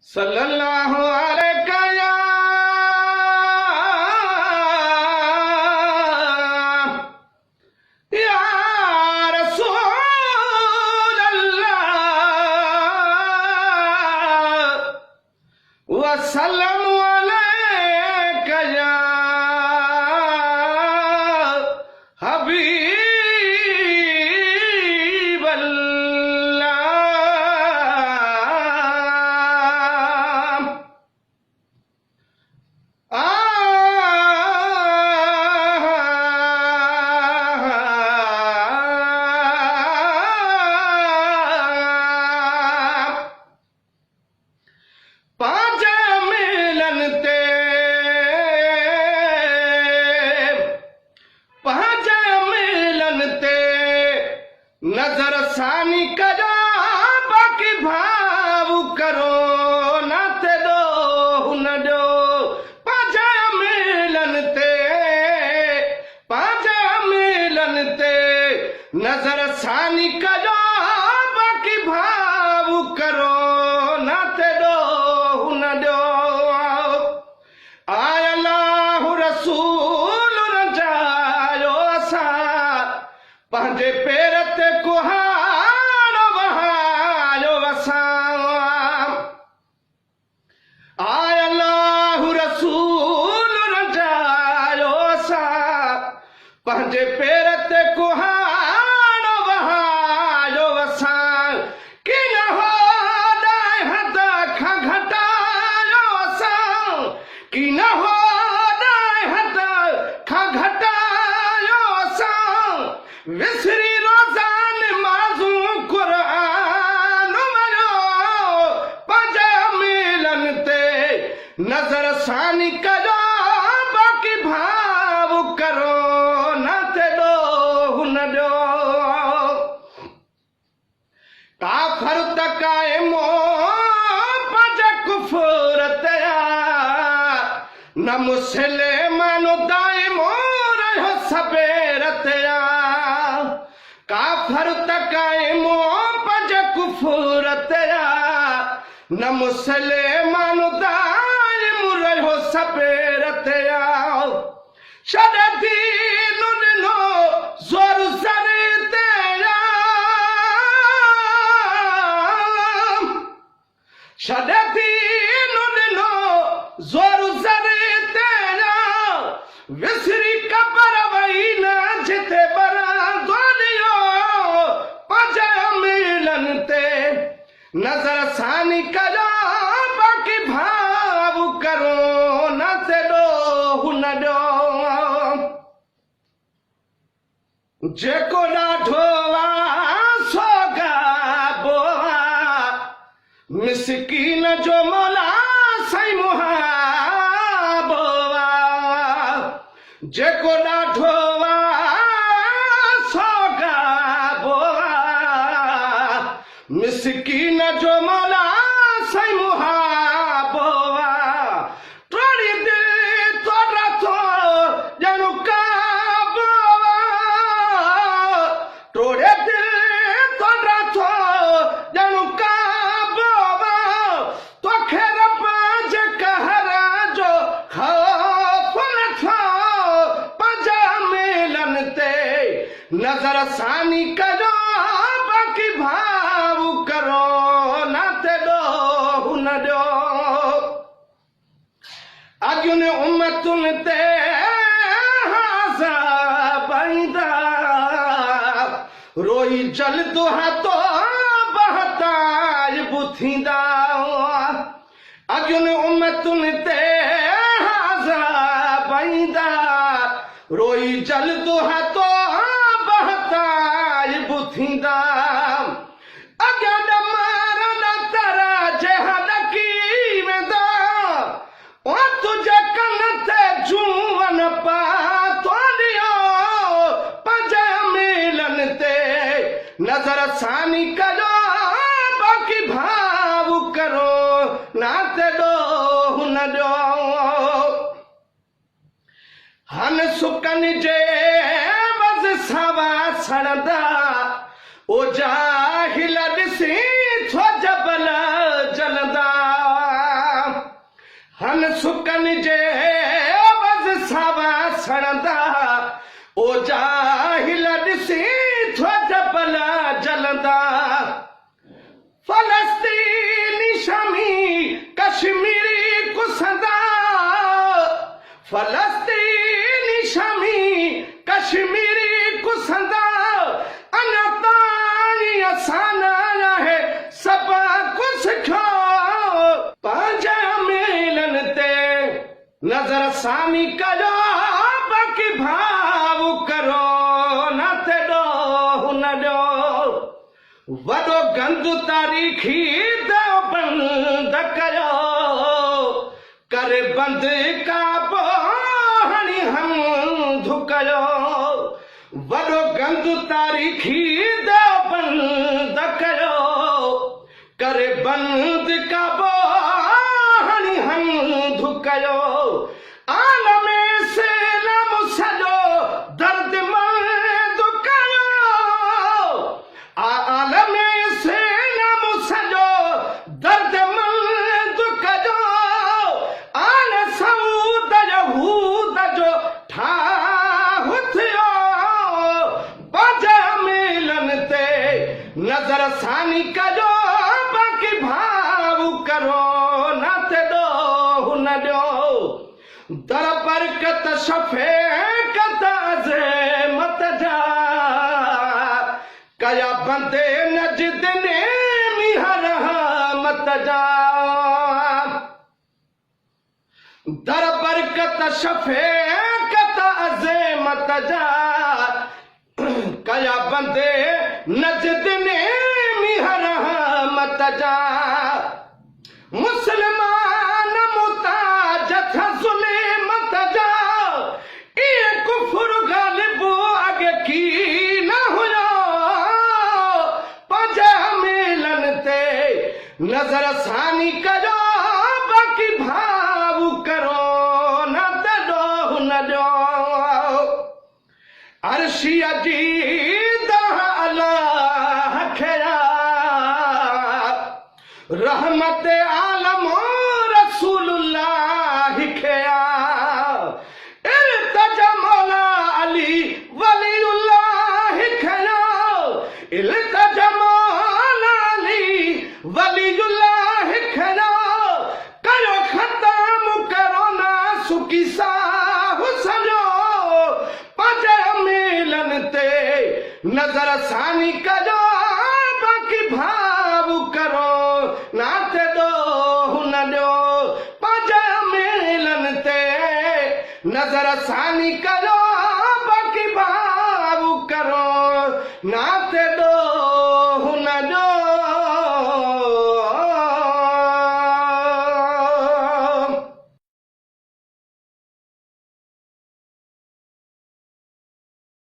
सल्लल्लाहु अलैहि या रसूल अल्लाह वसल्लम अलैका या हबीब अल्लाह। नजर सानी करो बाकी भाव करो न ते दो न दो पाजा मिलन ते नजर सानी करो बाकी भाव करो न ते दो न दो। आय अल्लाह रसूल न जायो असा पंहिंजे पेर ते कुहाड़ो वहायो वसां। आय अल्लाह रसूल रजायो असां पंहिंजे पेर ते कुहाड़ो वहायो वसां। कि न हो ॾाए हद खां घटायो असां, कि न हो ॾाए हद खां घटायो असां। विसरी रोज़ान माज़ू क़ुरान वयो पंहिंजे मिलन ते नज़र सानी करो बाकी भाव करो न ते ॾो न ॾियो। काफ़र त क़ाइमो पंहिंजे कुफ़र ते न मुस्लिमान दाइमो रहियो सबेर ते। काफ़र त क़ाइमो पंहिंजे कुफ़र ते न मुस्लिमान दाइमो रहियो सबेर ते। छॾे दीन ॾिनो ज़ोर ज़र ते छॾे दीन ॾिनो ज़ोर ज़र ते। विसरी कबर वई न जिते बरादोलियो पंहिंजे मिलन ते नज़र सानी करो बाकी भाव करो न ते ॾो न ॾियो। जेको ॾाढो सोगाबो मिसकीन जो मौला साईं मुहाबो। जेको ॾाढो सोगाबो मिसकीन जो मौला साईं मुहाबो। तोड़ी दिल तोड़ा तो ॼणु काबो, तोड़े दिल तोड़ा तो ॼणु काबो। तोखे रब जे कहर जो ख़ौफ़ नथो पंहिंजे मिलन ते नज़र सानी करो बाकी भाव करो न ते ॾो न ॾियो। अॻियुनि उम्मतुनि ते अज़ाब ईंदा रोई जलदो हथो बहताज बुथींदा। अॻियुनि उम्मतुनि ते अज़ाब ईंदा रोई जलदो हथो बहताज बुथींदा। अॻियां ॾमारन तर जहद की वेंदा ओ तुंहिंजे कन ते जूअन पातो ॾियो पंहिंजे मिलन ते नज़र सानी करो बाकी भाव करो न ते ॾो न ॾियो। हन सुकन जे वज़ सवा सड़ंदा ओ जाहिल ॾिसी थो जबल जलंदा। हन सुकन जे बस सावा सणंदा ओ जाहिल ॾिसी थोड़ भला जलंदा फलस्तीनी शमी कश्मीरी कुसंदा फलस्तीनी शमी कश्मीरी कुसंदा अञा ताईं असां न आहे सभु कुझु सिखो पंहिंजा मेलनि ते नज़र सानी कयो बाक़ी भाव करो न ते ॾोह न ॾियो वॾो गंद तारीख़ी बंद कयो करे बंद काबो हणी हमद कयो वॾो गंद तारीख़ी बंद कयो करे बंद काबो हणी हमद कयो आलम इस्लाम सॼो दर्द मंद कयो आलम इस्लाम सॼो दर्द मंद कयो आल सऊद यहूद जो ठाह थियो पंहिंजा मेलनि ते नज़र सानी कयो बाक़ी भाव करो न ते ॾोह न ॾियो दर बरकत शफ़क़त अज़मत जा कया बंदे नजद ने मिहर रहमत जा दर बरकत शफ़क़त अज़मत जा कया बंदे नजद ने मिहर रहमत जा मुसलमान मुताज था ज़ुल्मत जा ये कुफ्र गालिब अॻे की न हुयो पंहिंजा मेलनि ते नज़र सानी कयो बाक़ी भाव करो न त ॾोह न ॾियो अर्शीअ जी दह अलाह खया रहमत आलम रसूलुल्लाह खया इल्तजा मौला अली वलीउल्लाह खया इल्तजा मौला अली वलीउल्लाह खया कयो ख़त्म करो ना सुकी साहु सॼो पंहिंजा मेलनि ते नज़र सानी कयो बाक़ी भाव करो न ते ॾोह न ॾियो पंहिंजा मेलनि ते नज़र सानी कयो बाक़ी भाव करो न